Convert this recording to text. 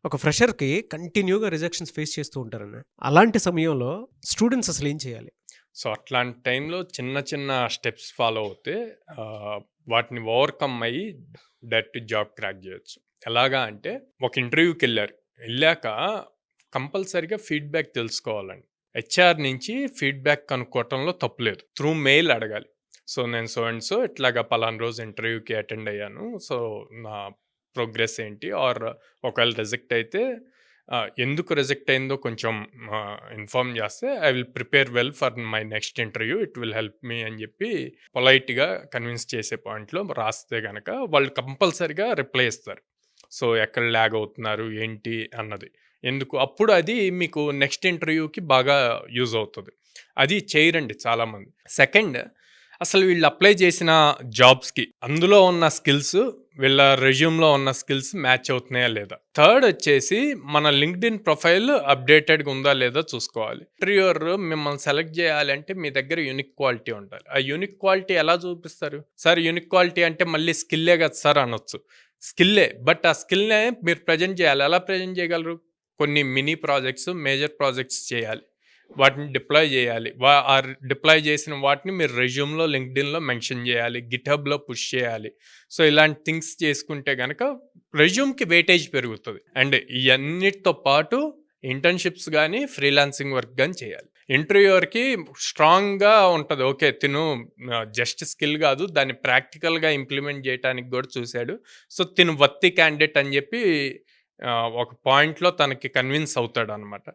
ఒక ఫ్రెషర్‌కి కంటిన్యూగా rejections face చేస్తూ ఉంటారన్న. అలాంటి సమయంలో స్టూడెంట్స్ అసలేం చేయాలి? సో, అట్లాంటి టైంలో చిన్న చిన్న స్టెప్స్ ఫాలో అవుతే వాటిని ఓవర్‌కమ్ అయ్యి డైరెక్ట్ జాబ్ క్రాక్ జేయొచ్చు. ఎలాగా అంటే ఒక ఇంటర్వ్యూకెళ్లారు. ఎళ్ళాక కంపల్సరీగా ఫీడ్‌బ్యాక్ తెలుసుకోవాలండి. హెచ్ఆర్ నుంచి ఫీడ్‌బ్యాక్ కనుక్కోవటంలో తప్పు లేదు. త్రూ మెయిల్ అడగాలి. సో, నేను సో అండ్ సో ఇట్లాగా పలానా రోజు ఇంటర్వ్యూకి అటెండ్ అయ్యాను. సో, నా ప్రోగ్రెస్ ఏంటి? ఆర్ ఒకవేళ రిజెక్ట్ అయితే ఎందుకు రిజెక్ట్ అయిందో కొంచెం ఇన్ఫార్మ్ చేస్తే I will prepare well for my next interview. It will help me అని చెప్పి పొలైట్‌గా కన్విన్స్ చేసే పాయింట్‌లో రాస్తే గనక వాళ్ళు కంపల్సరీగా రిప్లై ఇస్తారు. సో, ఎక్కడ ల్యాగ్ అవుతున్నారు ఏంటి అన్నది. ఎందుకు అప్పుడు అది మీకు నెక్స్ట్ ఇంటర్వ్యూకి బాగా యూజ్ అవుతది. అది చేయరండి చాలామంది. సెకండ్, అసలు వీళ్ళు అప్లై చేసిన జాబ్స్‌కి అందులో ఉన్న స్కిల్స్ వీళ్ళ రెజ్యూమ్‌లో ఉన్న స్కిల్స్ మ్యాచ్ అవుతున్నాయా లేదా? థర్డ్ వచ్చేసి మన లింక్డ్ఇన్ ప్రొఫైల్ అప్‌డేటెడ్‌గా ఉందా లేదా చూసుకోవాలి. ఇంటర్వ్యూయర్ మిమ్మల్ని సెలెక్ట్ చేయాలంటే మీ దగ్గర యూనిక్ క్వాలిటీ ఉండాలి. ఆ యూనిక్ క్వాలిటీ ఎలా చూపిస్తారు? సార్ యూనిక్ క్వాలిటీ అంటే మళ్ళీ స్కిల్లే కదా సార్ అనొచ్చు. స్కిల్లే. బట్ ఆ స్కిల్‌నే మీరు ప్రెజెంట్ చేయాలి. ఎలా ప్రెజెంట్ చేయగలరు? కొన్ని మినీ ప్రాజెక్ట్స్, మేజర్ ప్రాజెక్ట్స్ చేయాలి. వాటిని డిప్లాయ్ చేయాలి. డిప్లాయ్ చేసిన వాటిని మీరు రెజ్యూమ్‌లో, లింక్డ్ఇన్‌లో మెన్షన్ చేయాలి. గిట్‌హబ్‌లో పుష్ చేయాలి. సో, ఇలాంటి థింగ్స్ చేసుకుంటే గనక రెజ్యూమ్‌కి వెయిటేజ్ పెరుగుతది. అండ్ ఇయన్నిటితో పాటు ఇంటర్న్‌షిప్స్ గాని, ఫ్రీలాన్సింగ్ వర్క్ గాని చేయాలి. ఇంటర్వ్యూయర్‌కి స్ట్రాంగ్‌గా ఉంటది. ఓకే. తిను జస్ట్ స్కిల్ గాదు. దాన్ని ప్రాక్టికల్‌గా ఇంప్లిమెంట్ జేయటానికి గూడా చూసాడు. సో, తిను వర్తీ క్యాండిడేట్ అని జెప్పి ఒక పాయింట్‌లో తనకి కన్విన్స్ అవుతాడనమాట.